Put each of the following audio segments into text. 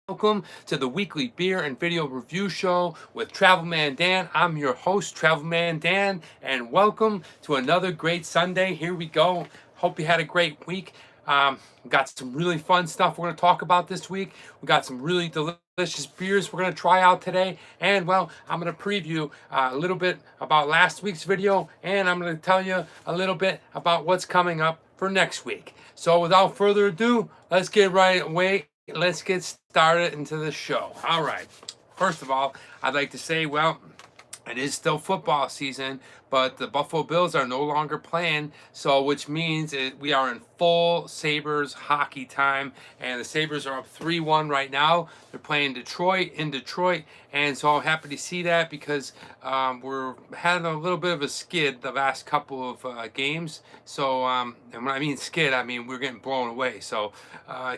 Welcome to the weekly beer and video review show with Travelman Dan. I'm your host, Travelman Dan, and welcome to another great Sunday. Here we go. Hope you had a great week. We got some really fun stuff we're going to talk about this week. We got some really delicious beers we're going to try out today. And, well, I'm going to preview a little bit about last week's video, and I'm going to tell you a little bit about what's coming up for next week. So, without further ado, let's get right away. Let's get started into the show. All right. First of all, I'd like to say, well, it is still football season, but the Buffalo Bills are no longer playing, so which means we are in full Sabres hockey time, and the Sabres are up 3-1 right now. They're playing Detroit in Detroit, and so I'm happy to see that because we're having a little bit of a skid the last couple of games. So, and when I mean skid, I mean we're getting blown away. So,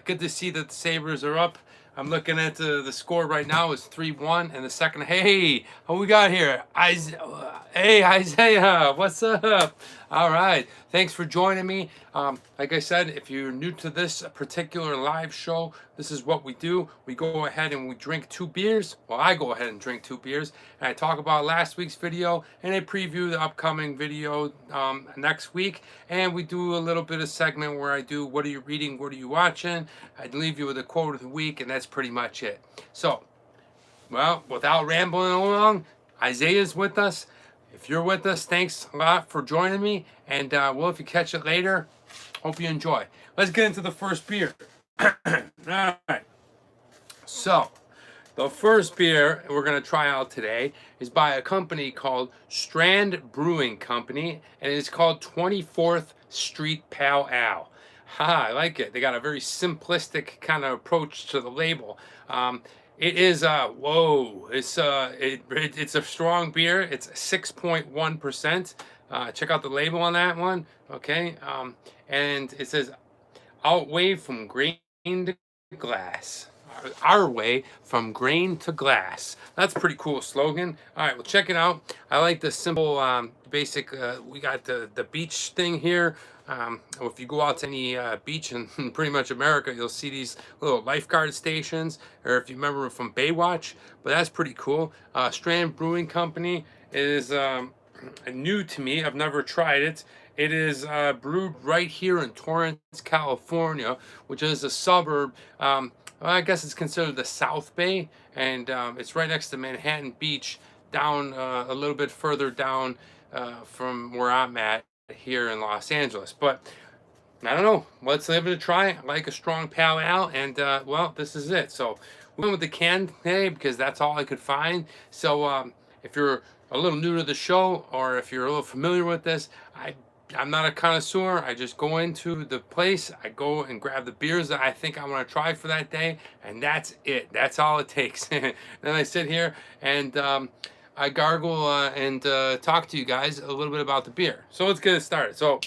good to see that the Sabres are up. I'm looking at the score right now is 3-1 and the second. Hey, what we got here? Hey, Isaiah, what's up? All right, thanks for joining me. Like I said, if you're new to this particular live show, this is what we do. We go ahead and we drink 2 beers. Well, I go ahead and drink 2 beers, and I talk about last week's video, and I preview the upcoming video next week, and we do a little bit of segment where I do, what are you reading, what are you watching? I leave you with a quote of the week, and that's pretty much it. So, well, without rambling along, Isaiah's with us. If you're with us, thanks a lot for joining me. And, well, if you catch it later, hope you enjoy. Let's get into the first beer. All right. So, the first beer we're going to try out today is by a company called Strand Brewing Company, and it's called 24th Street Pale Ale. I like it. They got a very simplistic kind of approach to the label. It is whoa! It's it's a strong beer. It's 6.1%. Check out the label on that one. Okay, and it says "Outweigh from grain to glass." Our way from grain to glass. That's a pretty cool slogan. All right, well, check it out. I like the simple, basic. We got the beach thing here. If you go out to any beach in pretty much America, you'll see these little lifeguard stations, or if you remember from Baywatch. But that's pretty cool. Strand Brewing Company is new to me. I've never tried it. It is brewed right here in Torrance, California, which is a suburb. I guess it's considered the South Bay, and it's right next to Manhattan Beach, down a little bit further down from where I'm at here in Los Angeles. But I don't know. Let's give it a try. I like a strong pale ale, and well, this is it. So we went with the can today because that's all I could find. So if you're a little new to the show, or if you're a little familiar with this, I'm not a connoisseur. I just go into the place, I go and grab the beers that I think I want to try for that day, and that's it. That's all it takes. Then I sit here and I gargle and talk to you guys a little bit about the beer. So let's get it started. So,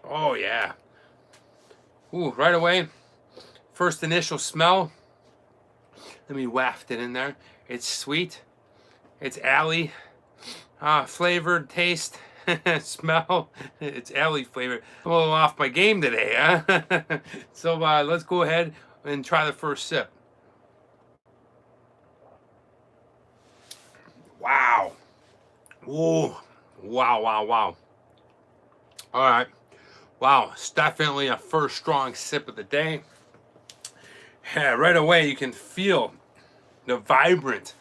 oh yeah. Ooh, right away, first initial smell. Let me waft it in there. It's sweet. It's alley. Flavored taste. Smell. It's alley flavored. I'm a little off my game today, huh? So let's go ahead and try the first sip. Wow. Ooh. Wow, wow, wow. All right. Wow. It's definitely a first strong sip of the day. Yeah, right away you can feel the vibrant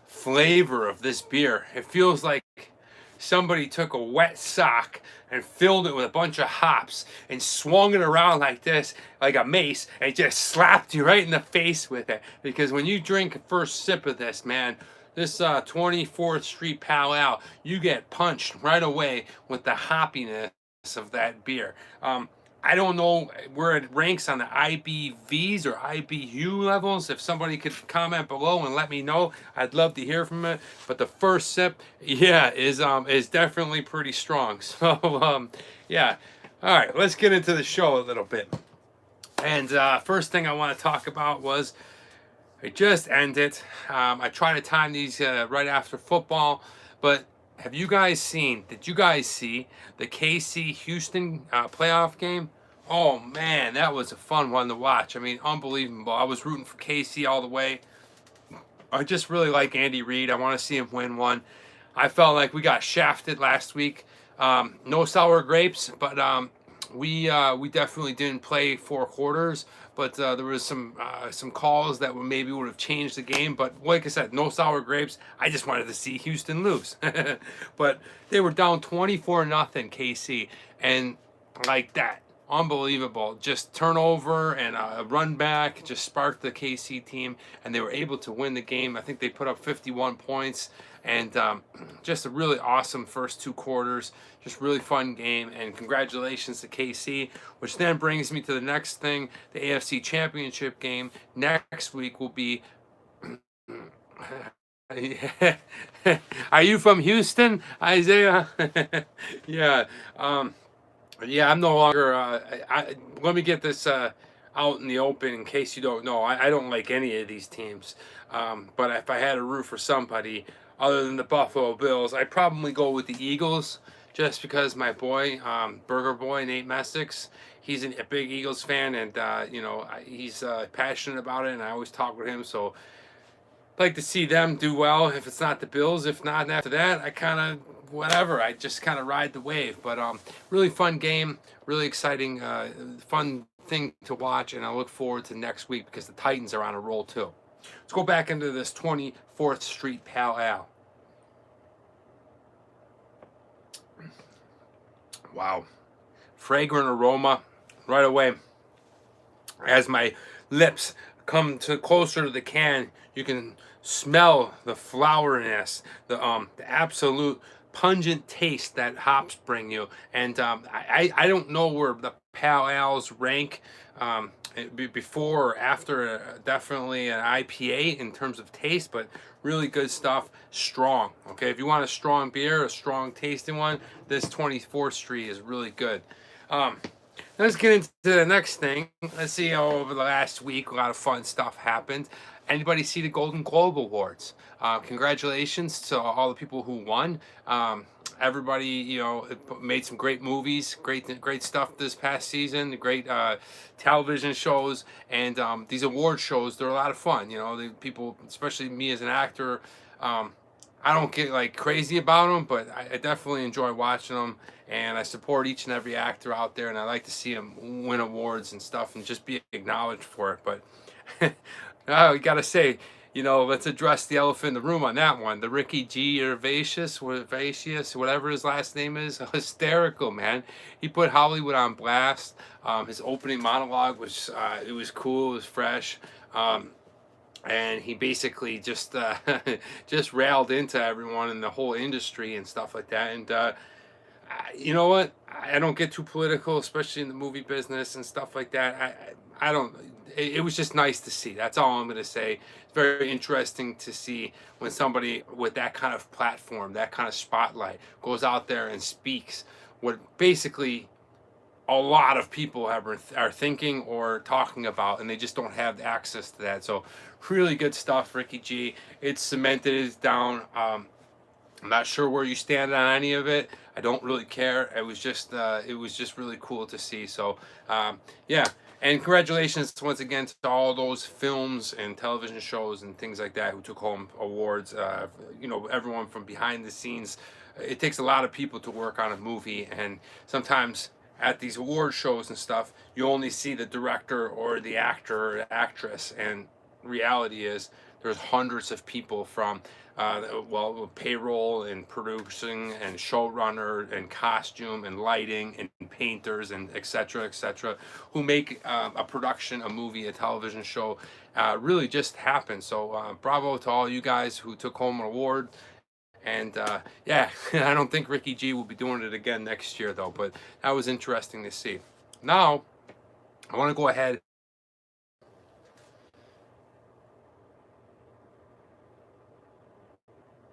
flavor of this beer. It feels like somebody took a wet sock and filled it with a bunch of hops and swung it around like this, like a mace, and just slapped you right in the face with it. Because when you drink a first sip of this, man, this 24th Street Pale Ale, you get punched right away with the hoppiness of that beer. I don't know where it ranks on the IBVs or IBU levels. If somebody could comment below and let me know, I'd love to hear from it. But the first sip, yeah, is definitely pretty strong. So yeah, all right, let's get into the show a little bit. And first thing I want to talk about was it just ended. I try to time these right after football, but did you guys see the KC Houston playoff game? Oh man, that was a fun one to watch. I mean, unbelievable. I was rooting for KC all the way. I just really like Andy Reid. I want to see him win one. I felt like we got shafted last week. No sour grapes, but we definitely didn't play 4 quarters. But there was some calls that maybe would have changed the game. But like I said, no sour grapes. I just wanted to see Houston lose. But they were down 24-0 KC, and like that. Unbelievable. Just turnover and a run back just sparked the KC team, and they were able to win the game. I think they put up 51 points, and just a really awesome first 2 quarters. Just really fun game, and congratulations to KC, which then brings me to the next thing, the AFC Championship game. Next week will be. Are you from Houston, Isaiah? Yeah. Yeah, I'm no longer. Let me get this out in the open in case you don't know. I don't like any of these teams. But if I had to root for somebody other than the Buffalo Bills, I'd probably go with the Eagles, just because my boy, Burger Boy, Nate Messick, he's a big Eagles fan, and he's passionate about it, and I always talk with him. So like to see them do well if it's not the Bills. If not, and after that, I kind of whatever. I just kind of ride the wave. But really fun game, really exciting, fun thing to watch, and I look forward to next week because the Titans are on a roll too. Let's go back into this 24th Street Pal Al. Wow, fragrant aroma right away. As my lips come to closer to the can, you can smell the floweriness, the absolute pungent taste that hops bring you. And I don't know where the Pal Al's rank before or after definitely an IPA in terms of taste, but really good stuff. Strong. Okay, if you want a strong beer, a strong tasting one, this 24th Street is really good. Let's get into the next thing. Let's see how over the last week a lot of fun stuff happened. Anybody see the Golden Globe Awards? Congratulations to all the people who won. Everybody, made some great movies, great stuff this past season. Great television shows, and these award shows, they're a lot of fun. The people, especially me as an actor, I don't get like crazy about them, but I definitely enjoy watching them, and I support each and every actor out there, and I like to see them win awards and stuff and just be acknowledged for it. But we gotta say, let's address the elephant in the room on that one. The Ricky Gervaisius, whatever his last name is, hysterical, man. He put Hollywood on blast. His opening monologue was it was cool, it was fresh. And he basically just just railed into everyone in the whole industry and stuff like that. And you know what? I don't get too political, especially in the movie business and stuff like that. I don't. It was just nice to see. That's all I'm going to say. It's very interesting to see when somebody with that kind of platform, that kind of spotlight, goes out there and speaks what basically a lot of people are thinking or talking about, and they just don't have access to that. So really good stuff, Ricky G. It's cemented, it's down. I'm not sure where you stand on any of it. I don't really care. It was just really cool to see. So yeah, and congratulations once again to all those films and television shows and things like that who took home awards. Everyone from behind the scenes. It takes a lot of people to work on a movie, and sometimes at these award shows and stuff, you only see the director or the actor or the actress, and reality is there's hundreds of people from payroll and producing and showrunner and costume and lighting and painters and etc who make a production, a movie, a television show really just happen. So bravo to all you guys who took home an award. And yeah, I don't think Ricky G will be doing it again next year, though. But that was interesting to see. Now, I want to go ahead.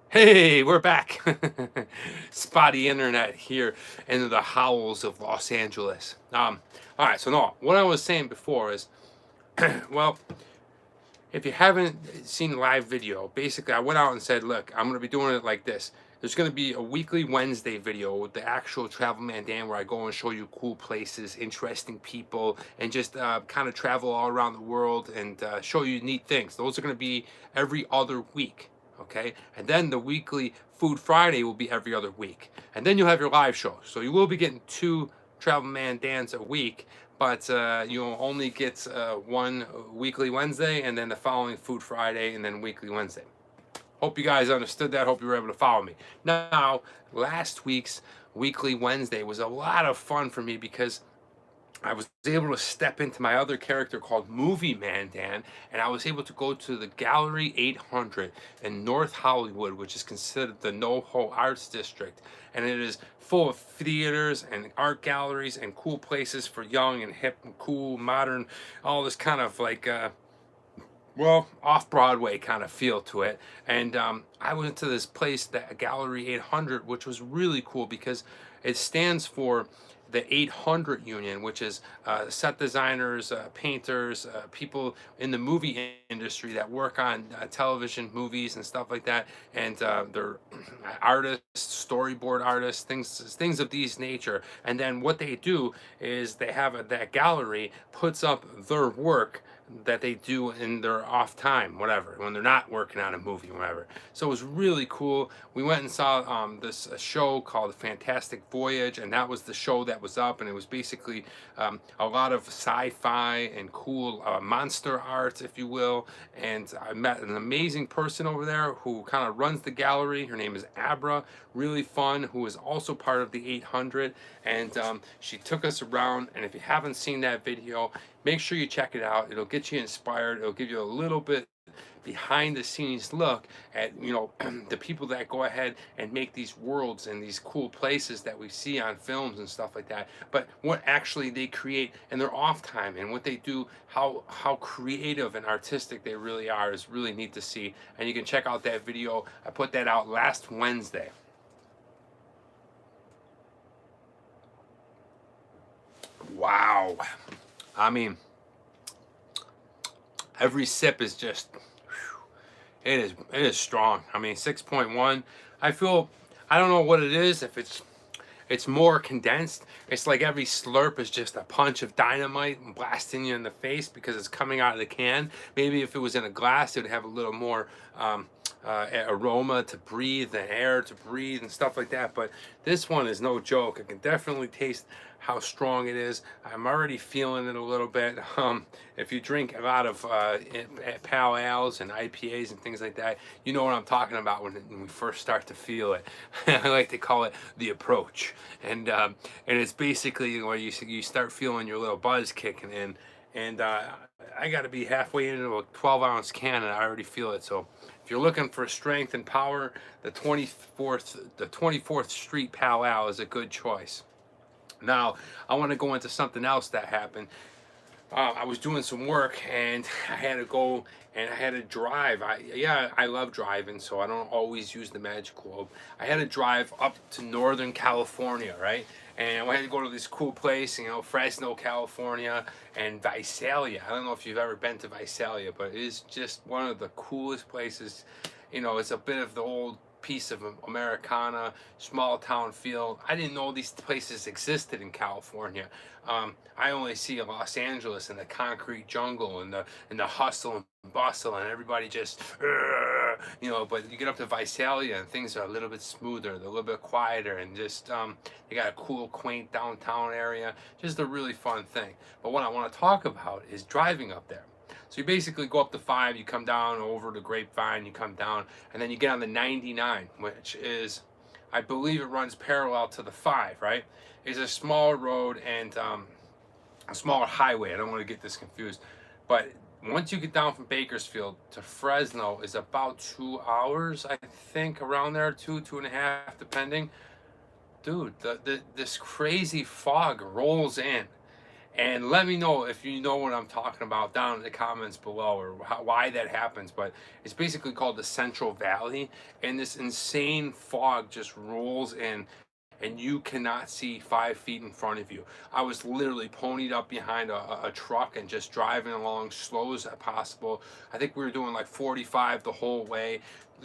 Hey, we're back. Spotty internet here in the howls of Los Angeles. All right, so no, what I was saying before is, well, if you haven't seen live video, basically I went out and said, look, I'm going to be doing it like this. There's going to be a weekly Wednesday video with the actual Travel Man Dan where I go and show you cool places, interesting people, and just kind of travel all around the world and show you neat things. Those are going to be every other week. Okay, and then the weekly Food Friday will be every other week, and then you'll have your live show. So you will be getting 2 Travel Man Dans a week, but you'll only get one weekly Wednesday, and then the following Food Friday, and then weekly Wednesday. Hope you guys understood that. Hope you were able to follow me. Now, last week's weekly Wednesday was a lot of fun for me because I was able to step into my other character called Movie Man Dan, and I was able to go to the Gallery 800 in North Hollywood, which is considered the NoHo Arts District, and it is full of theaters and art galleries and cool places for young and hip and cool, modern, all this kind of like well, off-Broadway kind of feel to it. And I went to this place, that Gallery 800, which was really cool because it stands for the 800 Union, which is set designers, painters, people in the movie industry that work on television, movies, and stuff like that. And they're artists, storyboard artists, things of these nature. And then what they do is they have that gallery puts up their work that they do in their off time, whatever, when they're not working on a movie, whatever. So it was really cool. We went and saw this show called Fantastic Voyage, and that was the show that was up, and it was basically a lot of sci-fi and cool monster art, if you will. And I met an amazing person over there who kind of runs the gallery. Her name is Abra, really fun, who is also part of the 800, and she took us around. And if you haven't seen that video, make sure you check it out. It'll get you inspired. It'll give you a little bit behind the scenes look at, you know, the people that go ahead and make these worlds and these cool places that we see on films and stuff like that, but what actually they create in their off time and what they do, how creative and artistic they really are, is really neat to see. And you can check out that video. I put that out last Wednesday. Wow. I mean, every sip is just, it is strong. I mean, 6.1. I feel, I don't know what it is, if it's more condensed. It's like every slurp is just a punch of dynamite blasting you in the face because it's coming out of the can. Maybe if it was in a glass, it would have a little more aroma to breathe and air to breathe and stuff like that. But this one is no joke. I can definitely taste how strong it is. I'm already feeling it a little bit. If you drink a lot of pale ales and IPAs and things like that, you know what I'm talking about when we first start to feel it. I like to call it the approach, and it's basically where you start feeling your little buzz kicking in. And I got to be halfway into a 12-ounce can, and I already feel it. So if you're looking for strength and power, the 24th Street Pale Ale is a good choice. Now, I want to go into something else that happened. I was doing some work, and I had to go and I had to drive. I love driving, so I don't always use the Magic Globe. I had to drive up to Northern California, right? And I had to go to this cool place, you know, Fresno, California, and Visalia. I don't know if you've ever been to Visalia, but it is just one of the coolest places. You know, it's a bit of the old piece of Americana, small town feel. I didn't know these places existed in California. I only see Los Angeles and the concrete jungle and the hustle and bustle and everybody just, you know. But you get up to Visalia and things are a little bit smoother, they're a little bit quieter, and just they got a cool, quaint downtown area. Just a really fun thing. But what I want to talk about is driving up there. So you basically go up the 5, you come down over the Grapevine, you come down, and then you get on the 99, which is, I believe it runs parallel to the 5, right? It's a smaller road and a smaller highway. I don't want to get this confused. But once you get down from Bakersfield to Fresno is about 2 hours, I think, around there, 2.5, depending. Dude, this crazy fog rolls in. And let me know if you know what I'm talking about down in the comments below, or why that happens. But it's basically called the Central Valley, and this insane fog just rolls in. and you cannot see 5 feet in front of you. I was literally ponied up behind a truck and just driving along slow as possible. I think we were doing like 45 the whole way.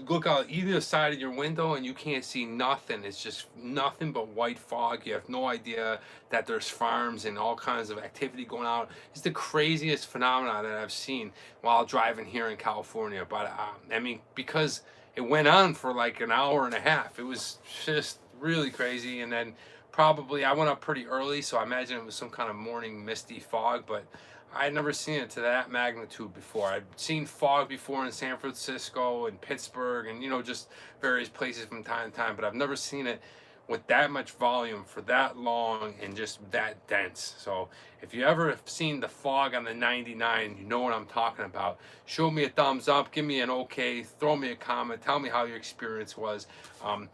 Look out either side of your window and you can't see nothing. It's just nothing but white fog. You have no idea that there's farms and all kinds of activity going on. It's the craziest phenomenon that I've seen while driving here in California. But I mean, because it went on for like an hour and a half. It was just really crazy. And then probably I went up pretty early, so I imagine it was some kind of morning misty fog, but I had never seen it to that magnitude before. I'd seen fog before in San Francisco and Pittsburgh and, just various places from time to time, but I've never seen it with that much volume for that long and just that dense. So if you ever have seen the fog on the 99, you know what I'm talking about. Show me a thumbs up, give me an okay, throw me a comment, tell me how your experience was. I'm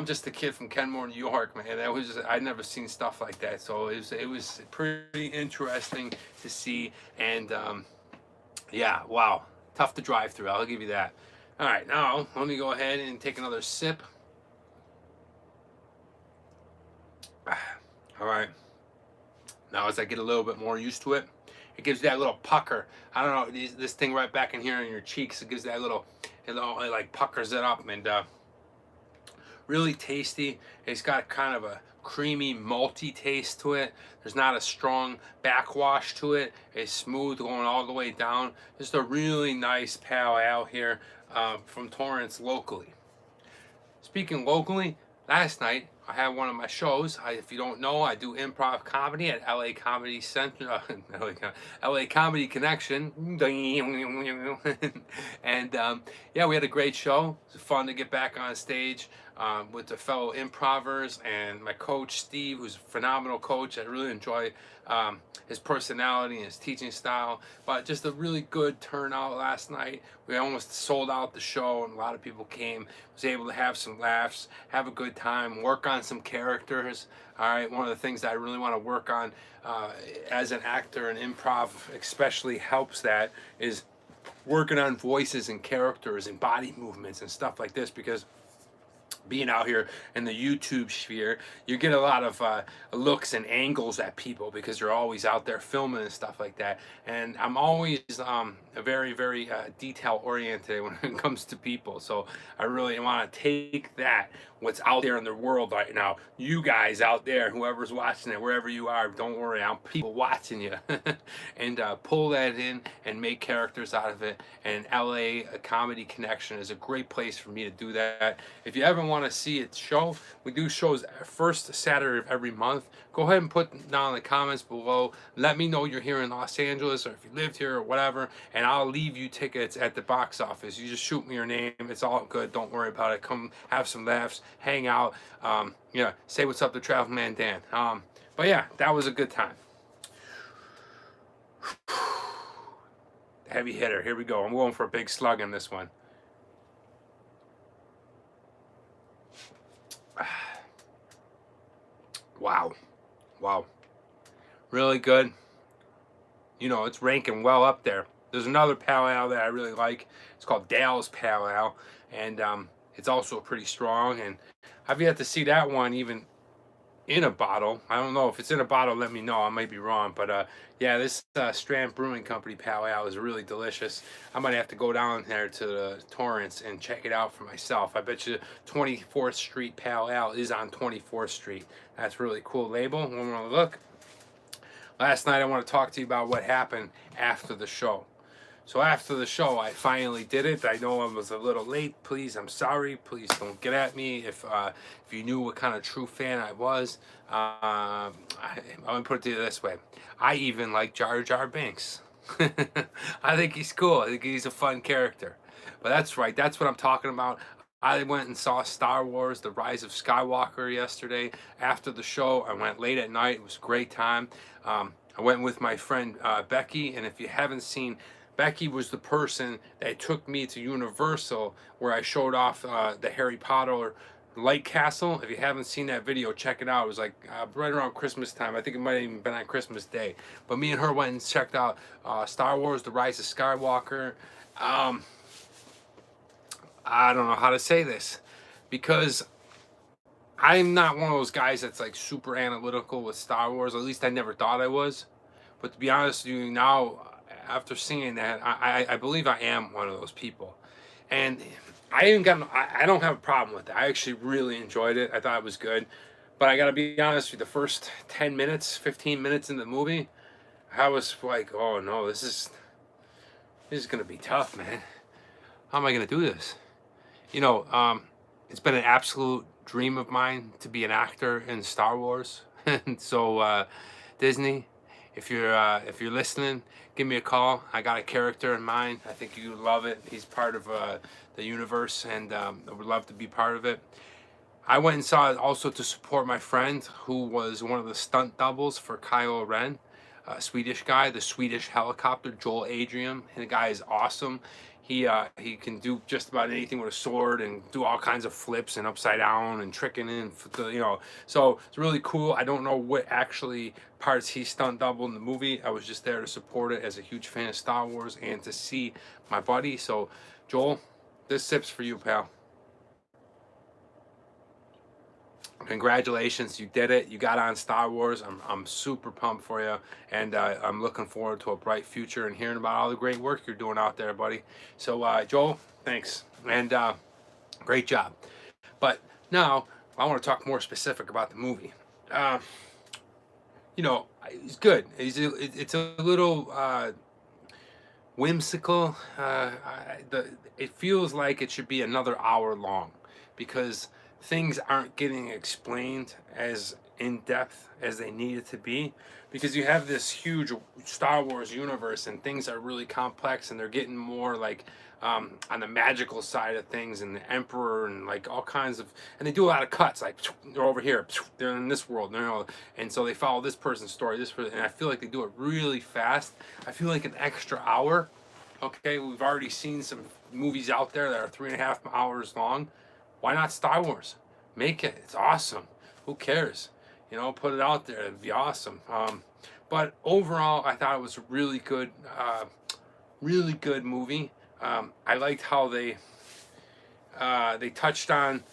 just a kid from Kenmore, New York, man. I'd never seen stuff like that. So it was pretty interesting to see. And yeah, wow, tough to drive through. I'll give you that. All right, now let me go ahead and take another sip. All right, now as I get a little bit more used to it, it gives that little pucker. I don't know, this thing right back in here in your cheeks, it gives that it like puckers it up, and really tasty. It's got kind of a creamy, malty taste to it. There's not a strong backwash to it. It's smooth going all the way down. Just a really nice pale ale here from Torrance locally. Speaking locally, last night I had one of my shows. If you don't know, I do improv comedy at LA Comedy Center, LA Comedy Connection. And yeah, we had a great show. It was fun to get back on stage with the fellow improvers and my coach Steve, who's a phenomenal coach. I really enjoy his personality and his teaching style. But just a really good turnout last night. We almost sold out the show, and a lot of people came. Was able to have some laughs, have a good time, work on some characters. All right, one of the things that I really want to work on as an actor and improv especially helps that is working on voices and characters and body movements and stuff like this, because being out here in the YouTube sphere, you get a lot of looks and angles at people because you're always out there filming and stuff like that. And I'm always very, very detail oriented when it comes to people. So I really want to take that, what's out there in the world right now, you guys out there, whoever's watching it, wherever you are, don't worry, I'm people watching you, and pull that in and make characters out of it. And LA Comedy Connection is a great place for me to do that. If you ever want to see it show, we do shows first Saturday of every month. Go ahead and put down in the comments below. Let me know you're here in Los Angeles, or if you lived here or whatever, and I'll leave you tickets at the box office. You just shoot me your name. It's all good. Don't worry about it. Come have some laughs, hang out, say what's up to Travel Man Dan. But yeah, that was a good time. Heavy hitter. Here we go. I'm going for a big slug on this one. Wow. Really good. It's ranking well up there. There's another pale ale that I really like. It's called Dale's Pale Ale, and it's also pretty strong. And I've yet to see that one even in a bottle. I don't know if it's in a bottle. Let me know. I might be wrong, but yeah, this Strand Brewing Company Pale Ale is really delicious. I might have to go down there to the Torrance and check it out for myself. I bet you 24th Street Pale Ale is on 24th Street. That's really cool label. One more look. Last night I want to talk to you about what happened after the show. So after the show, I finally did it. I know I was a little late. Please, I'm sorry. Please don't get at me if you knew what kind of true fan I was. I'm going to put it to you this way. I even like Jar Jar Binks. I think he's cool. I think he's a fun character. But that's right. That's what I'm talking about. I went and saw Star Wars: The Rise of Skywalker yesterday. After the show, I went late at night. It was a great time. I went with my friend Becky, and if you haven't seen, Becky was the person that took me to Universal, where I showed off the Harry Potter Light Castle. If you haven't seen that video, check it out. It was like right around Christmas time. I think it might have even been on Christmas Day. But me and her went and checked out Star Wars: The Rise of Skywalker. I don't know how to say this, because I'm not one of those guys that's like super analytical with Star Wars. At least I never thought I was. But to be honest with you, now after seeing that, I believe I am one of those people. And I don't have a problem with it. I actually really enjoyed it. I thought it was good. But I gotta be honest with you, the first 10 minutes, 15 minutes in the movie, I was like, oh no, this is gonna be tough, man. How am I gonna do this? You know, it's been an absolute dream of mine to be an actor in Star Wars. And so Disney, if you're listening, give me a call. I got a character in mind. I think you would love it. He's part of the universe, and I would love to be part of it. I went and saw it also to support my friend who was one of the stunt doubles for Kylo Ren, a Swedish guy, the Swedish helicopter, Joel Adrian. And the guy is awesome. He can do just about anything with a sword and do all kinds of flips and upside down and tricking in, you know. So it's really cool. I don't know what actually parts he stunt doubled in the movie. I was just there to support it as a huge fan of Star Wars and to see my buddy. So Joel, this sip's for you, pal. Congratulations, you did it. You got on Star Wars. I'm super pumped for you, and I'm looking forward to a bright future and hearing about all the great work you're doing out there, buddy. So Joel, thanks, and great job. But now I want to talk more specific about the movie. You know, it's good. It's a little whimsical. It feels like it should be another hour long because things aren't getting explained as in depth as they needed to be, because you have this huge Star Wars universe and things are really complex and they're getting more like on the magical side of things, and the Emperor and like all kinds of, and they do a lot of cuts, like they're over here, they're in this world, you know, and so they follow this person's story, this person, and I feel like they do it really fast. I feel like an extra hour. Okay, we've already seen some movies out there that are 3.5 hours long. Why not Star Wars? Make it. It's awesome. Who cares? You know, put it out there. It'd be awesome. But overall, I thought it was a really good movie. I liked how they touched on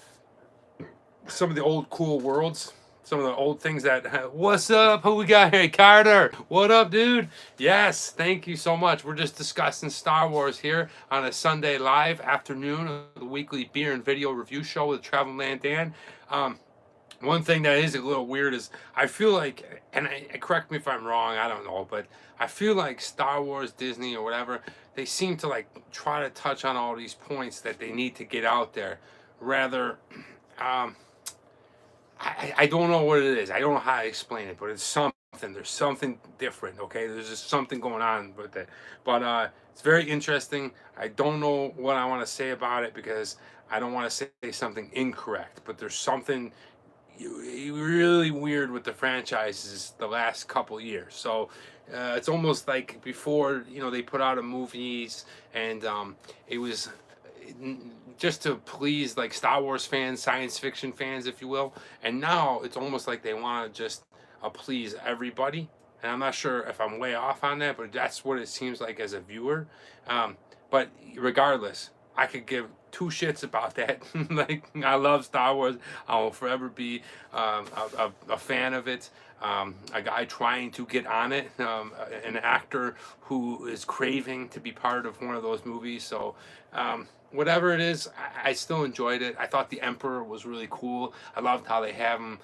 some of the old cool worlds, some of the old things that, what's up? Who we got here? Carter. What up, dude? Yes, thank you so much. We're just discussing Star Wars here on a Sunday live afternoon of the weekly beer and video review show with Travel Man Dan. One thing that is a little weird is I feel like, and correct me if I'm wrong, I don't know, but I feel like Star Wars, Disney, or whatever, they seem to like try to touch on all these points that they need to get out there. Rather, I don't know what it is. I don't know how to explain it, but it's something. There's something different, okay? There's just something going on with it. But it's very interesting. I don't know what I want to say about it because I don't want to say something incorrect. But there's something really weird with the franchises the last couple years. So it's almost like before, you know, they put out a movies and it was just to please like Star Wars fans, science fiction fans, if you will. And now it's almost like they want to just please everybody. And I'm not sure if I'm way off on that, but that's what it seems like as a viewer. But regardless, I could give two shits about that. Like, I love Star Wars. I will forever be a fan of it. A guy trying to get on it, an actor who is craving to be part of one of those movies. So whatever it is, I still enjoyed it. I thought the Emperor was really cool. I loved how they have him.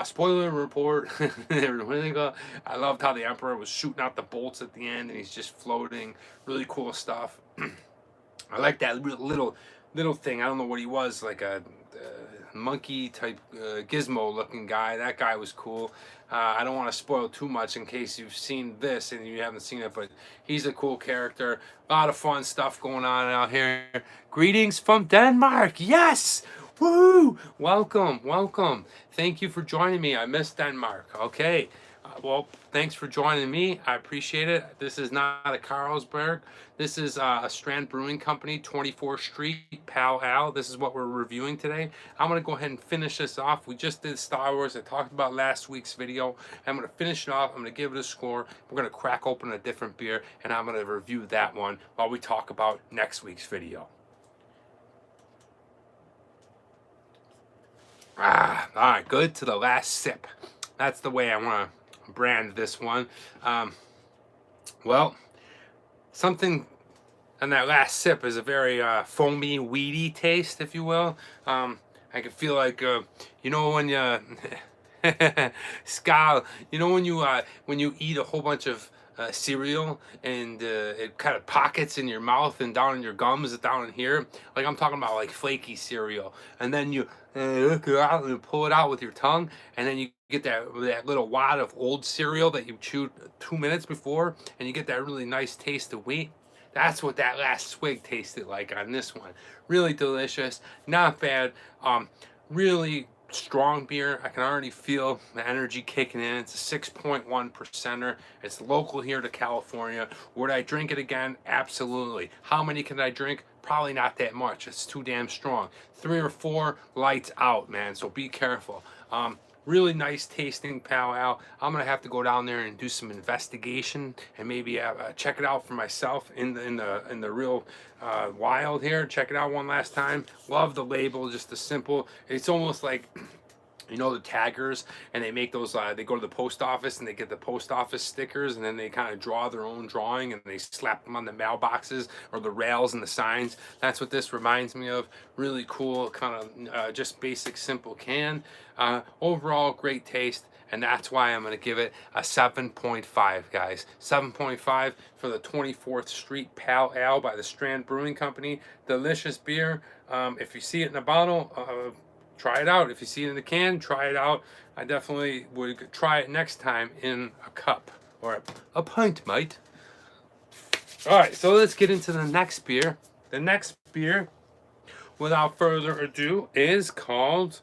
Spoiler report. I loved how the Emperor was shooting out the bolts at the end and he's just floating. Really cool stuff. I like that little thing. I don't know what he was, like a monkey type gizmo looking guy. That guy was cool. I don't want to spoil too much in case you've seen this and you haven't seen it, but he's a cool character. A lot of fun stuff going on out here. Greetings from Denmark. Yes. Woo! Welcome, welcome. Thank you for joining me. I miss Denmark. Okay. Well, thanks for joining me. I appreciate it. This is not a Carlsberg. This is a Strand Brewing Company, 24th Street, Pal Al. This is what we're reviewing today. I'm going to go ahead and finish this off. We just did Star Wars. I talked about last week's video. I'm going to finish it off. I'm going to give it a score. We're going to crack open a different beer, and I'm going to review that one while we talk about next week's video. All right, good to the last sip. That's the way I want to brand this one. Well, something and that last sip is a very foamy, weedy taste, if you will. I can feel like you know when you Skal, you know when you eat a whole bunch of cereal and it kind of pockets in your mouth and down in your gums, down in here. Like I'm talking about like flaky cereal, and then you look it out and pull it out with your tongue, and then you get that little wad of old cereal that you chewed 2 minutes before, and you get that really nice taste of wheat. That's what that last swig tasted like on this one. Really delicious, not bad. Really strong beer. I can already feel the energy kicking in. It's a 6.1 percenter. It's local here to California. Would I drink it again? Absolutely. How many can I drink? Probably not that much. It's too damn strong. 3 or 4, lights out, man. So be careful. Really nice tasting powwow. I'm gonna have to go down there and do some investigation and maybe check it out for myself in the real wild here. Check it out one last time. Love the label, just the simple. It's almost like, you know, the taggers, and they make those they go to the post office and they get the post office stickers, and then they kind of draw their own drawing and they slap them on the mailboxes or the rails and the signs. That's what this reminds me of. Really cool, kind of just basic simple can. Overall great taste, and that's why I'm going to give it a 7.5, guys. 7.5 for the 24th Street Pale Ale by the Strand Brewing Company. Delicious beer. If you see it in a bottle, try it out. If you see it in the can, try it out. I definitely would try it next time in a cup or a pint, mate. All right, so let's get into the next beer. The next beer, without further ado, is called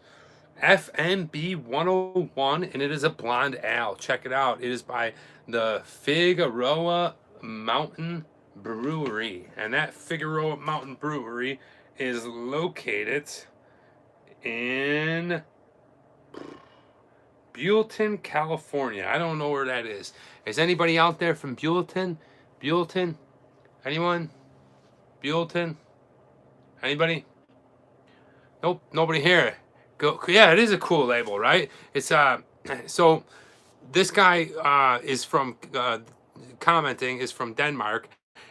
FMB 101, and it is a blonde ale. Check it out. It is by the Figueroa Mountain Brewery, and that Figueroa Mountain Brewery is located in Buellton, California. I don't know where that is. Is anybody out there from Buellton? Buellton? Anyone? Buellton? Anybody? Nope, nobody here. Go. Yeah, it is a cool label, right? It's so this guy is from commenting is from Denmark,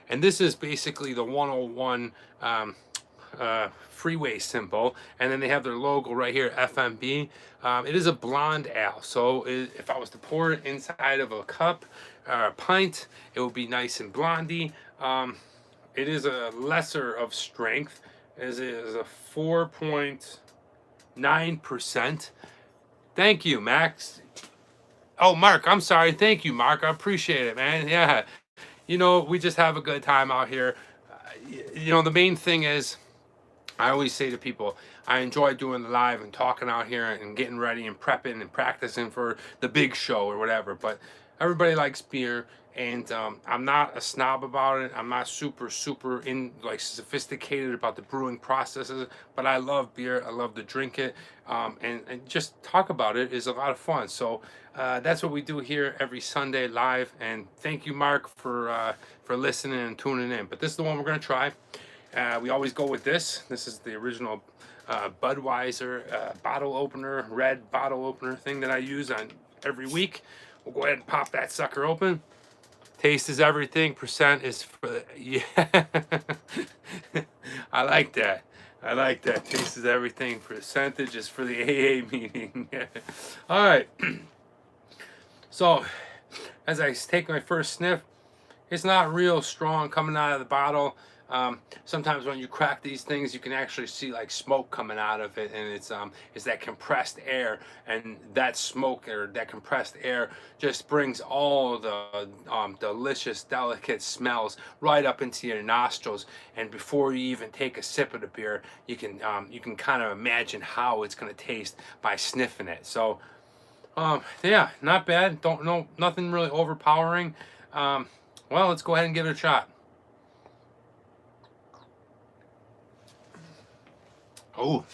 and this is basically the 101 freeway symbol, and then they have their logo right here, FMB. It is a blonde ale, so if I was to pour it inside of a cup or a pint, it would be nice and blondie. It is a lesser of strength. It is a 4.9%. Thank you, Max. Oh, Mark, I'm sorry. Thank you, Mark. I appreciate it, man. Yeah, you know, we just have a good time out here. You know, the main thing is, I always say to people, I enjoy doing the live and talking out here and getting ready and prepping and practicing for the big show or whatever. But everybody likes beer, and I'm not a snob about it. I'm not super sophisticated about the brewing processes, but I love beer. I love to drink it, and just talk about it is a lot of fun. So that's what we do here every Sunday live. And thank you, Mark, for listening and tuning in. But this is the one we're gonna try. We always go with this. This is the original Budweiser bottle opener, red bottle opener thing that I use on every week. We'll go ahead and pop that sucker open. Taste is everything. Percent is for the, yeah. I like that. I like that. Taste is everything. Percentage is for the AA meeting. All right. So, as I take my first sniff, it's not real strong coming out of the bottle. Sometimes when you crack these things, you can actually see like smoke coming out of it, and it's that compressed air, and that smoke or that compressed air just brings all the delicious, delicate smells right up into your nostrils. And before you even take a sip of the beer, you can kind of imagine how it's going to taste by sniffing it. So, yeah, not bad. Don't know, nothing really overpowering. Well, let's go ahead and give it a shot. Oh,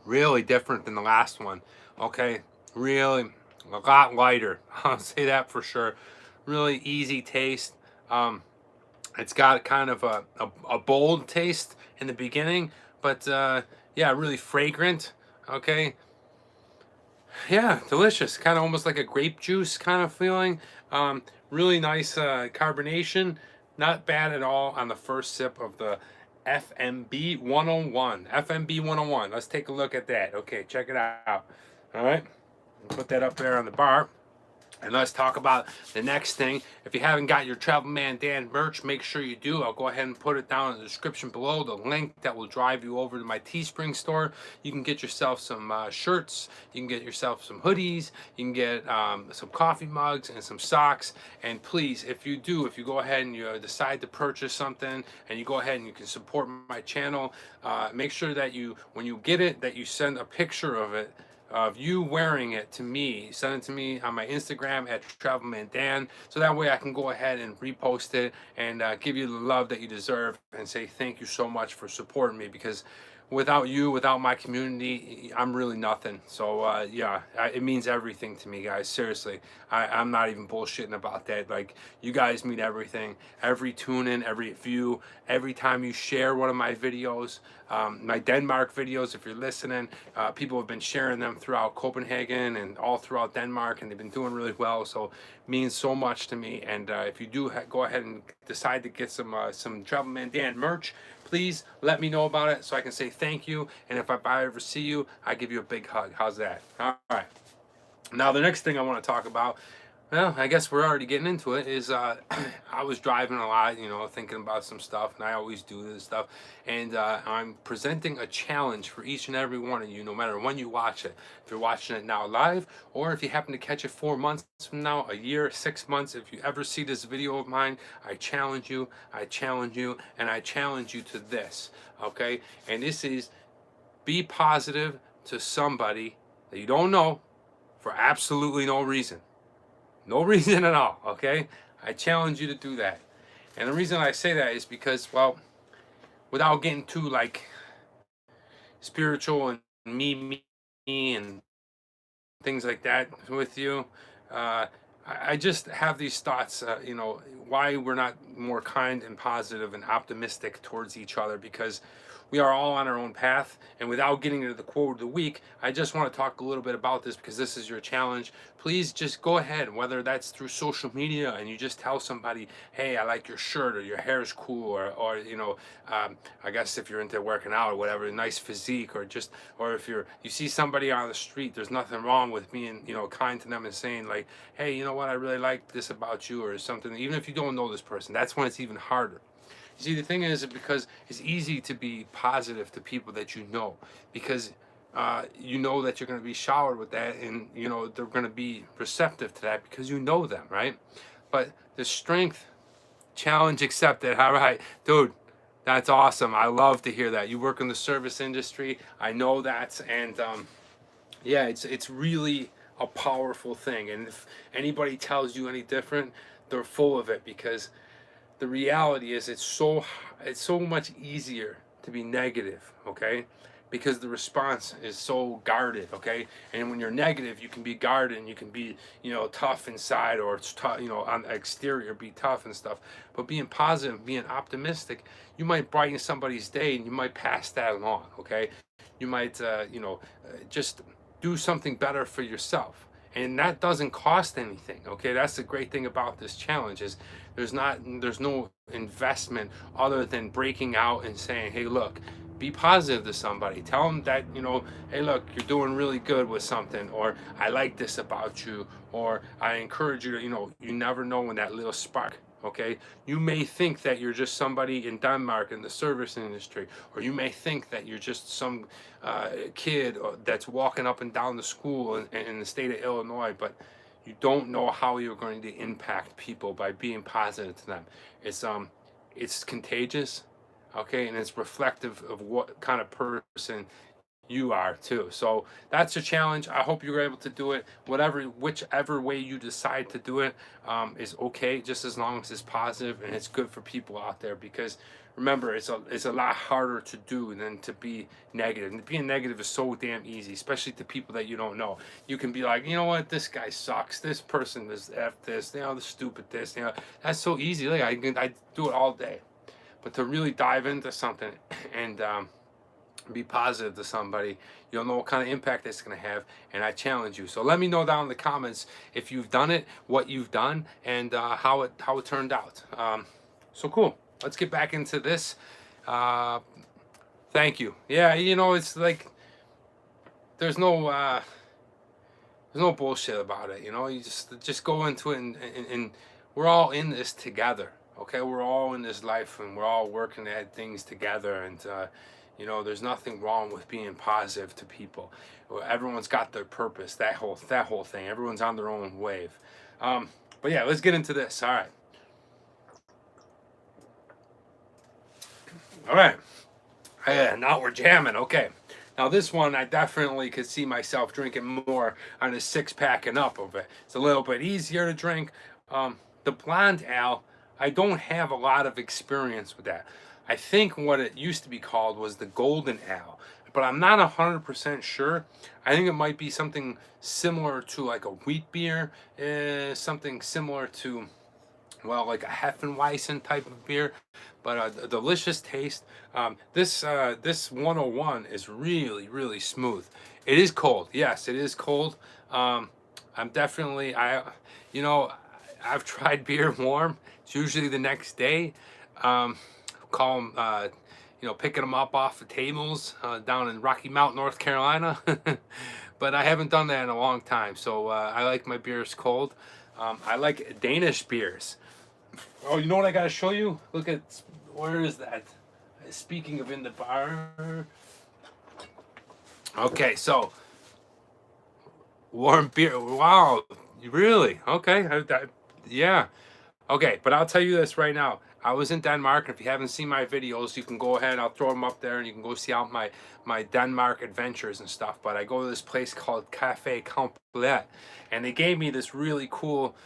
really different than the last one. Okay, really a lot lighter. I'll say that for sure. Really easy taste. It's got kind of a bold taste in the beginning, but yeah, really fragrant. Okay. Yeah, delicious. Kind of almost like a grape juice kind of feeling. Really nice carbonation. Not bad at all on the first sip of the FMB 101. FMB 101. Let's take a look at that. Okay, check it out. All right. Put that up there on the bar. And let's talk about the next thing. If you haven't got your Travel Man Dan merch, make sure you do. I'll go ahead and put it down in the description below, the link that will drive you over to my Teespring store. You can get yourself some shirts, you can get yourself some hoodies, you can get some coffee mugs and some socks. And please, if you go ahead and you decide to purchase something and you go ahead and you can support my channel, make sure that when you get it, that you send a picture of it, of you wearing it to me. Send it to me on my Instagram at TravelmanDan, so that way I can go ahead and repost it and give you the love that you deserve and say thank you so much for supporting me, because without you, without my community, I'm really nothing. So yeah, it means everything to me, guys. Seriously, I'm not even bullshitting about that. Like, you guys mean everything. Every tune in, every view, every time you share one of my videos, my Denmark videos, if you're listening, people have been sharing them throughout Copenhagen and all throughout Denmark, and they've been doing really well. So it means so much to me. And if you do go ahead and decide to get some Travel Man Dan merch, please let me know about it so I can say thank you. And if I ever see you, I give you a big hug. How's that? All right. Now, the next thing I want to talk about, well, I guess we're already getting into it, is I was driving a lot, thinking about some stuff, and I always do this stuff. And I'm presenting a challenge for each and every one of you, no matter when you watch it. If you're watching it now live, or if you happen to catch it 4 months from now, a year, 6 months, if you ever see this video of mine, I challenge you, and I challenge you to this, okay? And this is, be positive to somebody that you don't know for absolutely no reason. No reason at all, okay? I challenge you to do that. And the reason I say that is because, well, without getting too, like, spiritual and me and things like that with you, I just have these thoughts, why we're not more kind and positive and optimistic towards each other, because we are all on our own path. And without getting into the quote of the week, I just want to talk a little bit about this, because this is your challenge. Please just go ahead, whether that's through social media, and you just tell somebody, hey, I like your shirt, or your hair is cool, or I guess if you're into working out or whatever, nice physique, or if you see somebody on the street, there's nothing wrong with being, kind to them and saying, like, hey, you know what, I really like this about you, or something. Even if you don't know this person, that's when it's even harder. You see, the thing is, because it's easy to be positive to people that you know, because you know that you're going to be showered with that, and they're going to be receptive to that because you know them, right? But the strength, challenge accepted. All right, dude, that's awesome. I love to hear that. You work in the service industry, I know that. And yeah, it's really a powerful thing. And if anybody tells you any different, they're full of it, because the reality is it's so much easier to be negative, okay? Because the response is so guarded, okay? And when you're negative, you can be guarded and you can be, tough inside, or it's tough, on the exterior, be tough and stuff. But being positive, being optimistic, you might brighten somebody's day, and you might pass that along, okay? You might, just do something better for yourself. And that doesn't cost anything, okay? That's the great thing about this challenge, is there's no investment other than breaking out and saying, hey, look, be positive to somebody. Tell them that, hey, look, you're doing really good with something, or I like this about you, or I encourage you to, you never know when that little spark, okay? You may think that you're just somebody in Denmark in the service industry, or you may think that you're just some kid that's walking up and down the school in the state of Illinois, but you don't know how you're going to impact people by being positive to them. It's contagious, okay, and it's reflective of what kind of person you are too. So that's a challenge. I hope you're able to do it. Whichever way you decide to do it is okay, just as long as it's positive and it's good for people out there. Because remember, it's a lot harder to do than to be negative. And being negative is so damn easy, especially to people that you don't know. You can be like, you know what, this guy sucks. This person is f this. The stupid this. That's so easy. Like I do it all day. But to really dive into something and be positive to somebody. You don't know what kind of impact it's going to have, and I challenge you. So let me know down in the comments if you've done it, what you've done, and how it turned out. So cool. Let's get back into this. Uh, thank you. Yeah, you know, it's like there's no bullshit about it. You know, you just go into it, and we're all in this together. Okay, we're all in this life, and we're all working at things together, and you know, there's nothing wrong with being positive to people. Everyone's got their purpose. That whole thing. Everyone's on their own wave. But yeah, let's get into this. All right. Yeah, now we're jamming. Okay. Now this one, I definitely could see myself drinking more on a 6-pack and up of it. It's a little bit easier to drink. The blonde ale, I don't have a lot of experience with that. I think what it used to be called was the golden ale, but I'm not 100% sure. I think it might be something similar to like a wheat beer, something similar to, well, like a Hefeweizen type of beer, but a delicious taste. This 101 is really smooth. It is cold. Yes, it is cold. I'm definitely, you know, I've tried beer warm. It's usually the next day. Call them, you know, picking them up off the tables down in Rocky Mount, North Carolina. But I haven't done that in a long time. So I like my beers cold. I like Danish beers. Oh, you know what I gotta show you? Look at, where is that? Speaking of in the bar. Okay, so warm beer. Wow, really? Okay, yeah. Okay, but I'll tell you this right now. I was in Denmark, and if you haven't seen my videos, you can go ahead. I'll throw them up there, and you can go see out my Denmark adventures and stuff. But I go to this place called Cafe Complet, and they gave me this really cool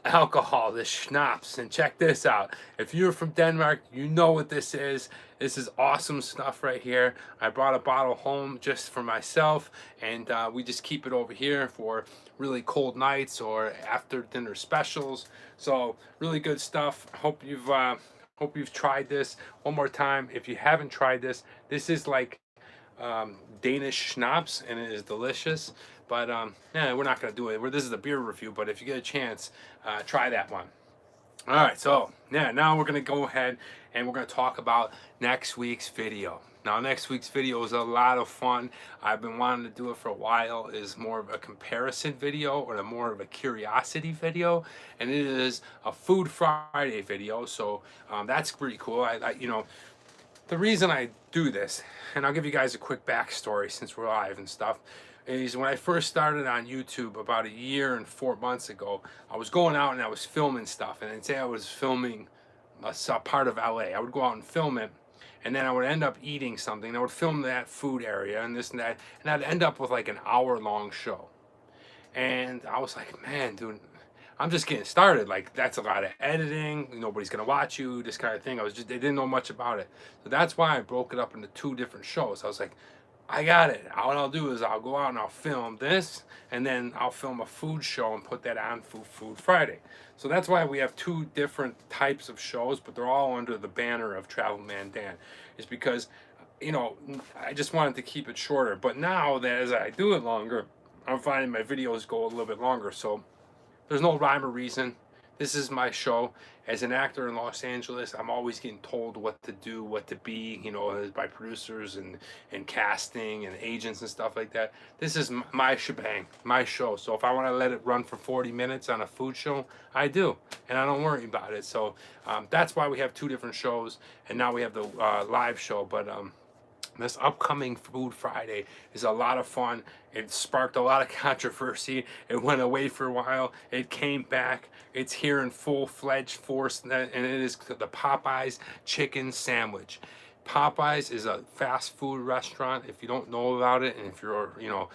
alcohol, this schnapps. And check this out. If you're from Denmark, you know what this is. This is awesome stuff right here. I brought a bottle home just for myself, and we just keep it over here for really cold nights or after dinner specials. So really good stuff. Hope you've tried this. One more time, if you haven't tried this, this is like Danish schnapps, and it is delicious. But yeah, we're not gonna do it. This is a beer review, but if you get a chance, try that one. All right, so yeah, now we're gonna go ahead and we're gonna talk about next week's video. Now, next week's video is a lot of fun. I've been wanting to do it for a while. Is more of a comparison video or more of a curiosity video, and it is a Food Friday video. So that's pretty cool. You know, the reason I do this, and I'll give you guys a quick backstory since we're live and stuff, is when I first started on YouTube about 1 year and 4 months ago, I was going out and I was filming stuff, and I'd say I was filming a part of LA. I would go out and film it, and then I would end up eating something. I would film that food area and this and that, and I'd end up with like an hour-long show. And I was like, man, dude, I'm just getting started. Like, that's a lot of editing. Nobody's gonna watch you, this kind of thing. They didn't know much about it. So that's why I broke it up into 2 different shows. I was like, I got it. What I'll do is I'll go out and I'll film this, and then I'll film a food show and put that on Food Friday. So that's why we have 2 different types of shows, but they're all under the banner of Travel Man Dan. It's because, you know, I just wanted to keep it shorter. But now that as I do it longer, I'm finding my videos go a little bit longer. So there's no rhyme or reason. This is my show. As an actor in Los Angeles, I'm always getting told what to do, what to be, you know, by producers and casting and agents and stuff like that. This is my shebang, my show. So if I want to let it run for 40 minutes on a food show, I do, and I don't worry about it. So that's why we have 2 different shows, and now we have the live show. But this upcoming Food Friday is a lot of fun. It sparked a lot of controversy. It went away for a while. It came back. It's here in full-fledged force, and it is the Popeyes chicken sandwich. Popeyes is a fast food restaurant. If you don't know about it, and if you're, you know,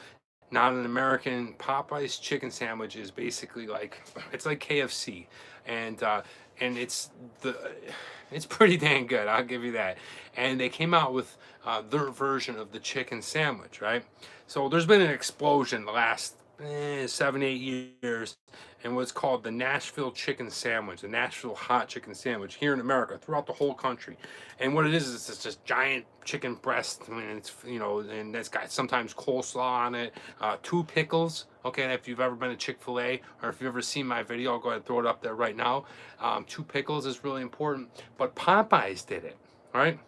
not an American, Popeyes chicken sandwich is basically like, it's like KFC, and it's pretty dang good. I'll give you that. And they came out with their version of the chicken sandwich, right? So there's been an explosion the last 7, 8 years, and what's called the Nashville chicken sandwich, the Nashville hot chicken sandwich here in America, throughout the whole country. And what it is it's just giant chicken breast. I mean, it's, you know, and it's got sometimes coleslaw on it, 2 pickles. Okay, if you've ever been to Chick-fil-A or if you've ever seen my video, I'll go ahead and throw it up there right now. 2 pickles is really important, but Popeyes did it, right?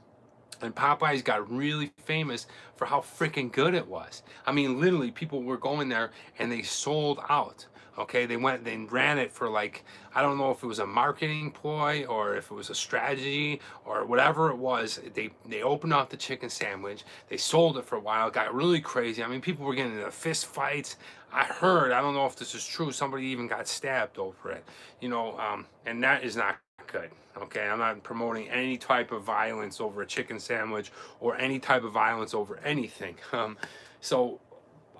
And Popeyes got really famous for how freaking good it was. I mean, literally, people were going there and they sold out. Okay, they ran it for like, I don't know if it was a marketing ploy or if it was a strategy or whatever it was. They opened up the chicken sandwich. They sold it for a while. It got really crazy. I mean, people were getting into fist fights. I heard, I don't know if this is true, somebody even got stabbed over it. You know, and that is not good. Okay, I'm not promoting any type of violence over a chicken sandwich or any type of violence over anything. So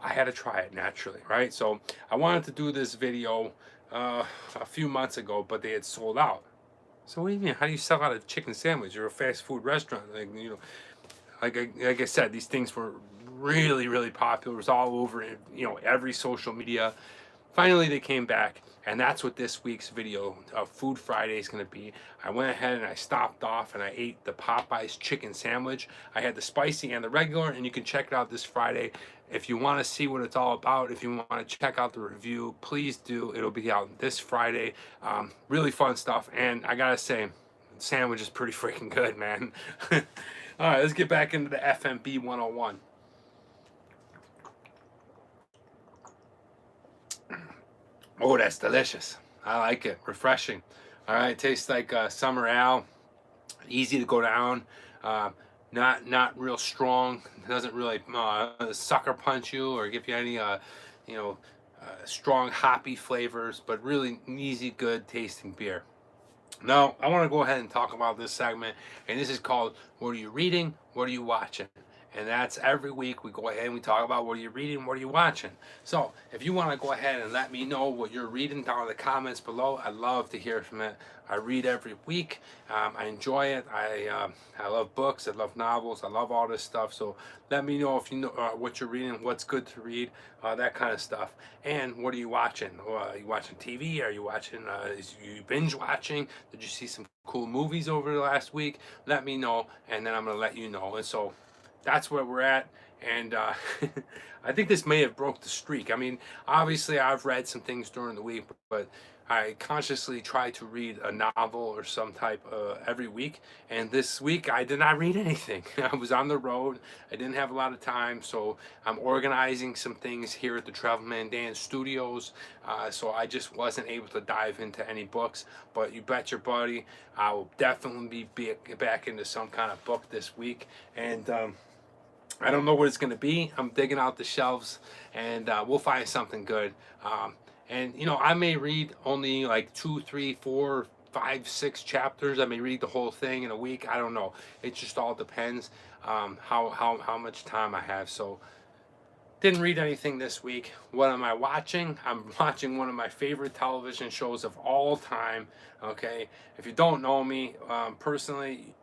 I had to try it naturally, right? So I wanted to do this video a few months ago, but they had sold out. So what do you mean? How do you sell out a chicken sandwich? You're a fast food restaurant, like, you know. Like I said, these things were really, really popular. It was all over, you know, every social media. Finally, they came back, and that's what this week's video of Food Friday is going to be. I went ahead and I stopped off and I ate the Popeyes chicken sandwich. I had the spicy and the regular, and you can check it out this Friday. If you want to see what it's all about, if you want to check out the review, please do. It'll be out this Friday. Really fun stuff, and I gotta say, the sandwich is pretty freaking good, man. All right, let's get back into the FMB 101. Oh, that's delicious. I like it. Refreshing. All right, tastes like summer ale. Easy to go down. Not real strong. It doesn't really sucker punch you or give you any you know, strong hoppy flavors, but really easy, good tasting beer. Now, I want to go ahead and talk about this segment, and this is called What Are You Reading? What Are You Watching? And that's every week we go ahead and we talk about what are you reading, what are you watching. So if you want to go ahead and let me know what you're reading down in the comments below, I'd love to hear from it. I read every week. I enjoy it. I love books. I love novels. I love all this stuff. So let me know if you know what you're reading, what's good to read, that kind of stuff. And what are you watching? Are you watching TV? Are you watching? You binge watching? Did you see some cool movies over the last week? Let me know, and then I'm gonna let you know. And so that's where we're at, and I think this may have broke the streak. I mean, obviously I've read some things during the week, but I consciously try to read a novel or some type every week, and this week I did not read anything. I was on the road. I didn't have a lot of time, so I'm organizing some things here at the Travel Man Dan Studios, so I just wasn't able to dive into any books. But you bet your buddy, I will definitely be back into some kind of book this week, and I don't know what it's going to be. I'm digging out the shelves, and we'll find something good. And you know, I may read only like 2, 3, 4, 5, 6 chapters. I may read the whole thing in a week. I don't know. It just all depends how much time I have. So didn't read anything this week. What am I watching? I'm watching one of my favorite television shows of all time. Okay, if you don't know me personally,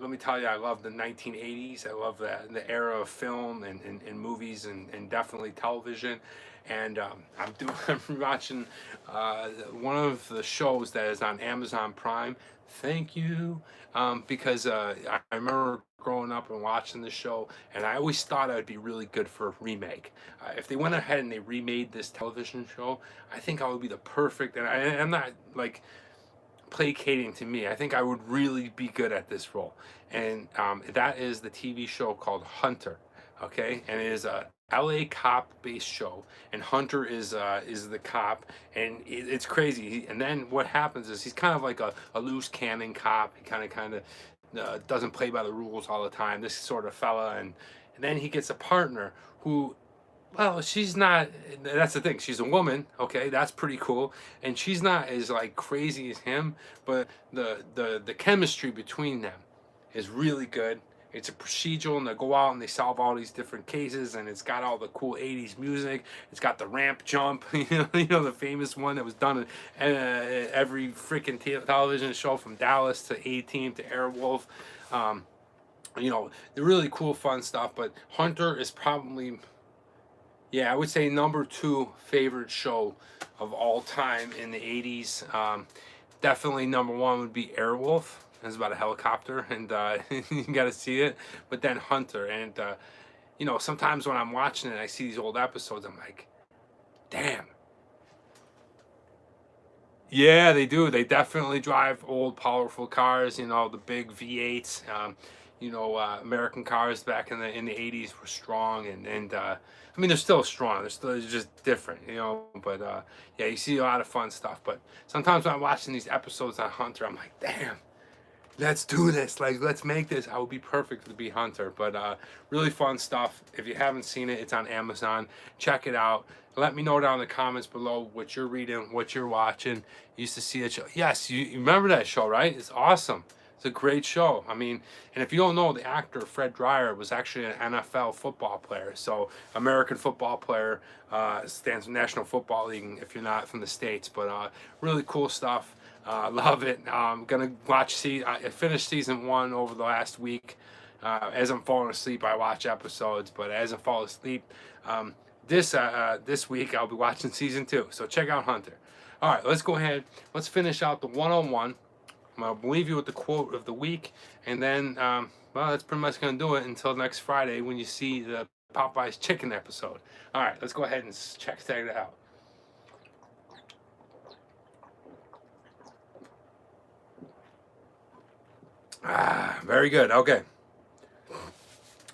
let me tell you, I love the 1980s. I love the era of film and movies and definitely television. And I'm watching one of the shows that is on Amazon Prime. Thank you, because I remember growing up and watching the show, and I always thought it would be really good for a remake. If they went ahead and they remade this television show, I think I would be the perfect, and I'm not like placating to me. I think I would really be good at this role, and that is the TV show called Hunter. Okay, and it is a LA cop based show, and Hunter is the cop, and it's crazy. And then what happens is he's kind of like a loose cannon cop. He kind of doesn't play by the rules all the time, this sort of fella, and then he gets a partner who, well, she's not, that's the thing, she's a woman. Okay, that's pretty cool, and she's not as like crazy as him, but the chemistry between them is really good. It's a procedural, and they go out and they solve all these different cases, and it's got all the cool 80s music. It's got the ramp jump, you know, the famous one that was done in every freaking television show, from Dallas to A-Team to Airwolf. You know, the really cool, fun stuff. But Hunter is probably Yeah, I would say number two favorite show of all time in the 80s. Definitely number one would be Airwolf. It's about a helicopter, and you got to see it. But then Hunter, and sometimes when I'm watching it, I see these old episodes. I'm like, damn. Yeah, they do. They definitely drive old, powerful cars. The big V8s. American cars back in the 80s were strong, and I mean they're still strong. They're just different. But yeah, you see a lot of fun stuff. But sometimes when I'm watching these episodes on Hunter, I'm like, damn. Let's do this. Like, let's make this. I would be perfect to be Hunter. But really fun stuff. If you haven't seen it, it's on Amazon. Check it out. Let me know down in the comments below what you're reading, what you're watching. You used to see that show. Yes, you remember that show, right? It's awesome. It's a great show. I mean, and if you don't know, the actor Fred Dryer was actually an NFL football player. So American football player, stands for National Football League if you're not from the States. But really cool stuff. Love it. I'm gonna I finished season one over the last week. As I'm falling asleep, I watch episodes. But as I fall asleep, this week I'll be watching season two. So check out Hunter. All right, let's go ahead. Let's finish out the 101. I'm gonna leave you with the quote of the week, and then well, that's pretty much gonna do it until next Friday when you see the Popeye's chicken episode. All right, let's go ahead and check it out. Very good. Okay.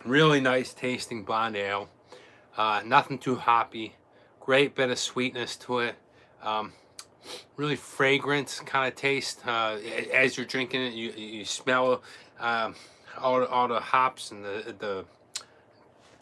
Really nice tasting blonde ale. Nothing too hoppy. Great bit of sweetness to it. Really fragrant kind of taste. As you're drinking it, you smell all the hops and the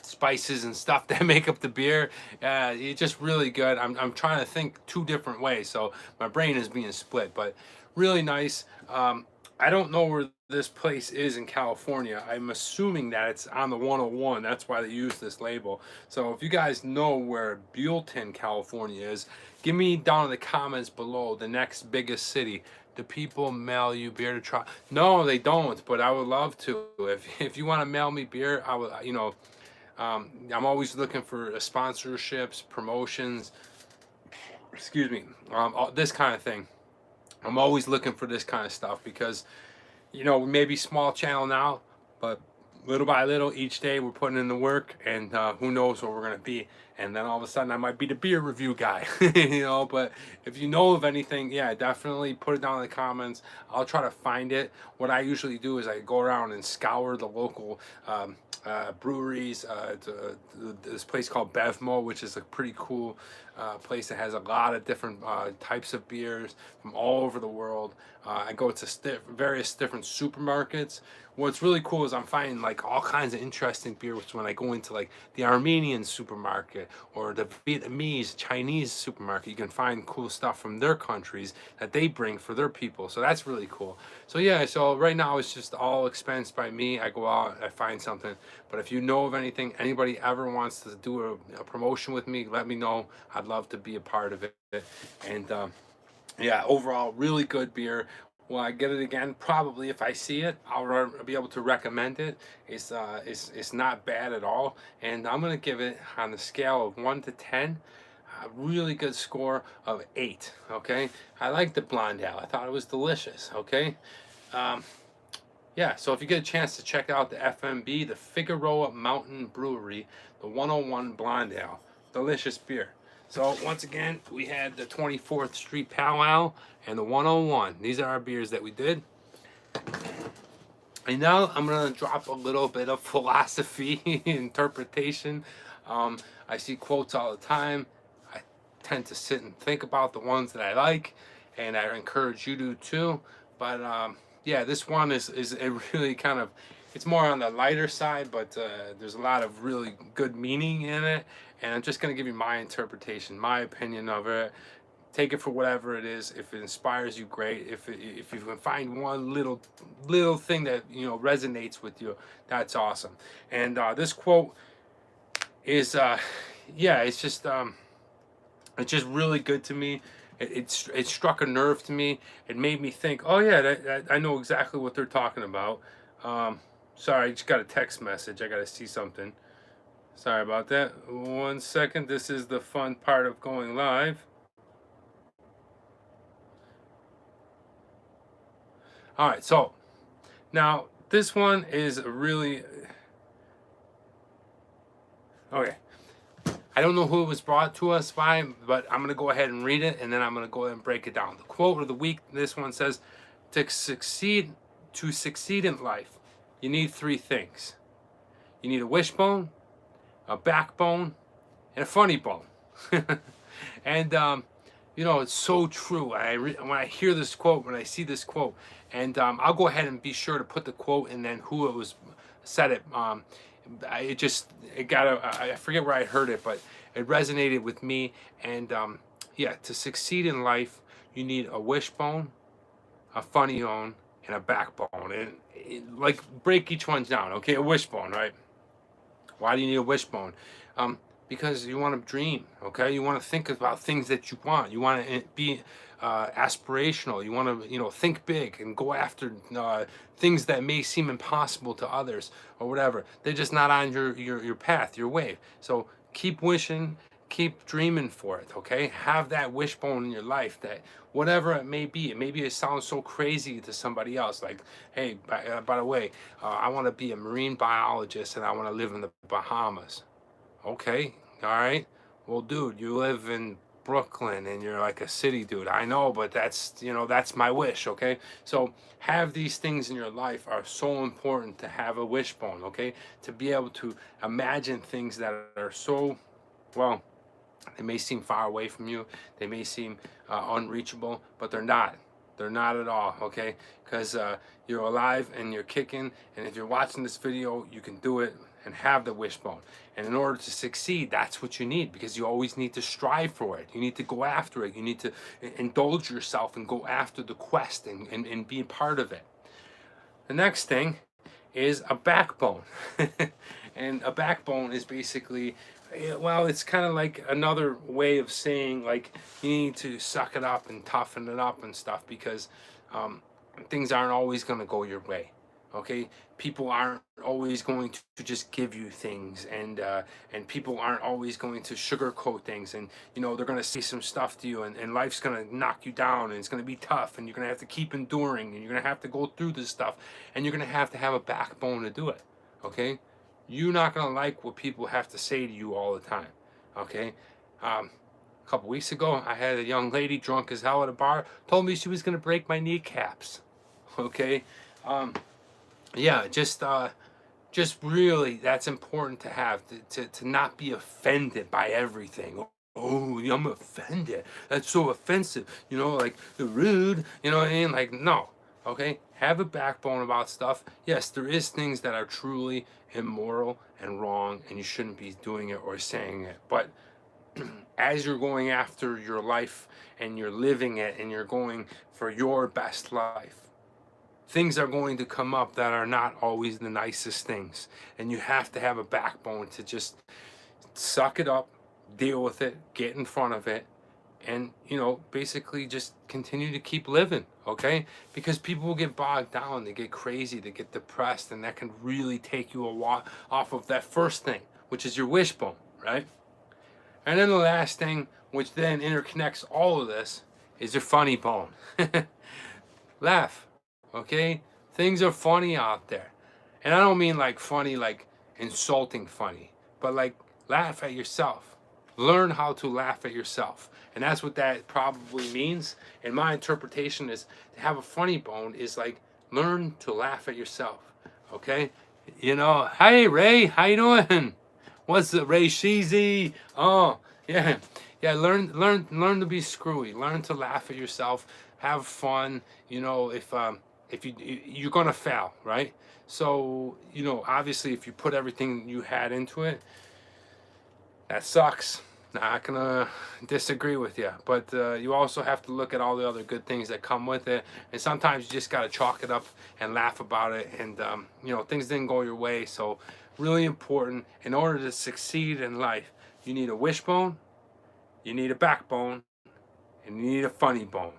spices and stuff that make up the beer. It's just really good. I'm trying to think two different ways, so my brain is being split. But really nice. I don't know where this place is in California. I'm assuming that it's on the 101. That's why they use this label. So if you guys know where Buellton, California is, give me down in the comments below the next biggest city. Do people mail you beer to try? No, they don't, but I would love to. If you want to mail me beer, I would, I'm always looking for sponsorships, promotions, excuse me, this kind of thing. I'm always looking for this kind of stuff because, we may be small channel now, but little by little, each day we're putting in the work, and who knows where we're going to be. And then all of a sudden I might be the beer review guy, but if you know of anything, yeah, definitely put it down in the comments. I'll try to find it. What I usually do is I go around and scour the local breweries. This place called Bevmo, which is a pretty cool place that has a lot of different types of beers from all over the world. I go to various different supermarkets. What's really cool is I'm finding like all kinds of interesting beers when I go into like the Armenian supermarket or the Vietnamese, Chinese supermarket. You can find cool stuff from their countries that they bring for their people. So that's really cool. So yeah, so right now it's just all expensed by me. I go out, I find something. But if you know of anything, anybody ever wants to do a promotion with me, let me know. I'd love to be a part of it. And yeah, overall, really good beer. Will I get it again? Probably. If I see it, I'll be able to recommend it. It's not bad at all, and I'm gonna give it on the scale of 1 to 10. A really good score of 8. Okay, I like the blonde ale. I thought it was delicious. Okay, yeah. So if you get a chance to check out the FMB, the Figueroa Mountain Brewery, the 101 blonde ale, delicious beer. So once again, we had the 24th Street Powwow and the 101. These are our beers that we did. And now I'm gonna drop a little bit of philosophy interpretation. I see quotes all the time. I tend to sit and think about the ones that I like, and I encourage you to too. But yeah, this one is a really kind of, it's more on the lighter side, but there's a lot of really good meaning in it. And I'm just going to give you my interpretation, my opinion of it. Take it for whatever it is. If it inspires you, great. If you can find one little thing that resonates with you, that's awesome. And this quote is yeah, it's just really good to me. It struck a nerve to me. It made me think, oh yeah, I know exactly what they're talking about. Sorry, I just got a text message. I got to see something. Sorry about that. 1 second. This is the fun part of going live. All right, so now this one is really okay. I don't know who it was brought to us by, but I'm gonna go ahead and read it, and then I'm gonna go ahead and break it down. The quote of the week. This one says, "To succeed, in life, you need three things. You need a wishbone, a backbone, and a funny bone." And it's so true. When I hear this quote, when I see this quote, and I'll go ahead and be sure to put the quote and then who it was said it. It got I forget where I heard it, but it resonated with me. And yeah, to succeed in life, you need a wishbone, a funny bone, and a backbone. And like break each one down. Okay, a wishbone, right? Why do you need a wishbone? Because you want to dream, okay? You want to think about things that you want. You want to be aspirational. You want to, think big and go after things that may seem impossible to others or whatever. They're just not on your path, your way. So keep wishing, keep dreaming for it, okay? Have that wishbone in your life that whatever it may be, maybe it sounds so crazy to somebody else, like, hey, by the way, I want to be a marine biologist and I want to live in the Bahamas. Okay, all right. Well, dude, you live in Brooklyn and you're like a city dude. I know, but that's my wish, okay? So have these things in your life are so important to have a wishbone, okay? To be able to imagine things that are so, well, they may seem far away from you. They may seem unreachable, but they're not. They're not at all, okay? Because you're alive and you're kicking, and if you're watching this video, you can do it and have the wishbone. And in order to succeed, that's what you need, because you always need to strive for it. You need to go after it. You need to indulge yourself and go after the quest and be a part of it. The next thing is a backbone. And a backbone is basically, well, it's kind of like another way of saying, like, you need to suck it up and toughen it up and stuff, because things aren't always going to go your way. Okay, people aren't always going to just give you things, and people aren't always going to sugarcoat things, and they're going to say some stuff to you, and life's going to knock you down, and it's going to be tough, and you're going to have to keep enduring, and you're going to have to go through this stuff, and you're going to have a backbone to do it. Okay, you're not going to like what people have to say to you all the time. Okay, a couple weeks ago, I had a young lady drunk as hell at a bar, told me she was going to break my kneecaps. Okay, yeah, just really, that's important to have, to not be offended by everything. Oh, I'm offended. That's so offensive. Like rude. You know what I mean? Like, no. Okay, have a backbone about stuff. Yes, there is things that are truly immoral and wrong, and you shouldn't be doing it or saying it. But as you're going after your life and you're living it and you're going for your best life, things are going to come up that are not always the nicest things. And you have to have a backbone to just suck it up, deal with it, get in front of it, and, basically just continue to keep living, okay? Because people will get bogged down, they get crazy, they get depressed, and that can really take you a lot off of that first thing, which is your wishbone, right? And then the last thing, which then interconnects all of this, is your funny bone. Laugh. Okay, things are funny out there, and I don't mean like funny, like insulting funny, but like laugh at yourself. Learn how to laugh at yourself, and that's what that probably means. And my interpretation is to have a funny bone is like learn to laugh at yourself. Okay, hey Ray, how you doing? What's up, Ray Sheezy? Oh yeah, yeah. Learn to be screwy. Learn to laugh at yourself. Have fun. If you're gonna fail, right? So obviously, if you put everything you had into it, that sucks. Not gonna disagree with you, but you also have to look at all the other good things that come with it, and sometimes you just gotta chalk it up and laugh about it. And things didn't go your way, so really important. In order to succeed in life, you need a wishbone, you need a backbone, and you need a funny bone.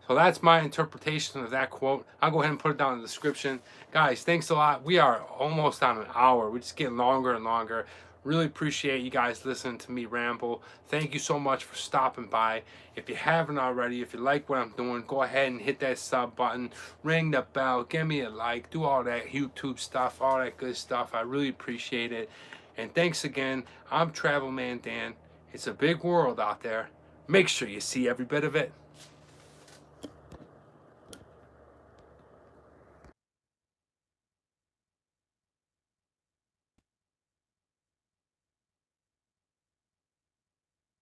So that's my interpretation of that quote. I'll go ahead and put it down in the description. Guys, thanks a lot. We are almost on an hour. We're just getting longer and longer. Really appreciate you guys listening to me ramble. Thank you so much for stopping by. If you haven't already, if you like what I'm doing, go ahead and hit that sub button, ring the bell, give me a like, do all that YouTube stuff, all that good stuff. I really appreciate it. And thanks again. I'm Travel Man Dan. It's a big world out there. Make sure you see every bit of it.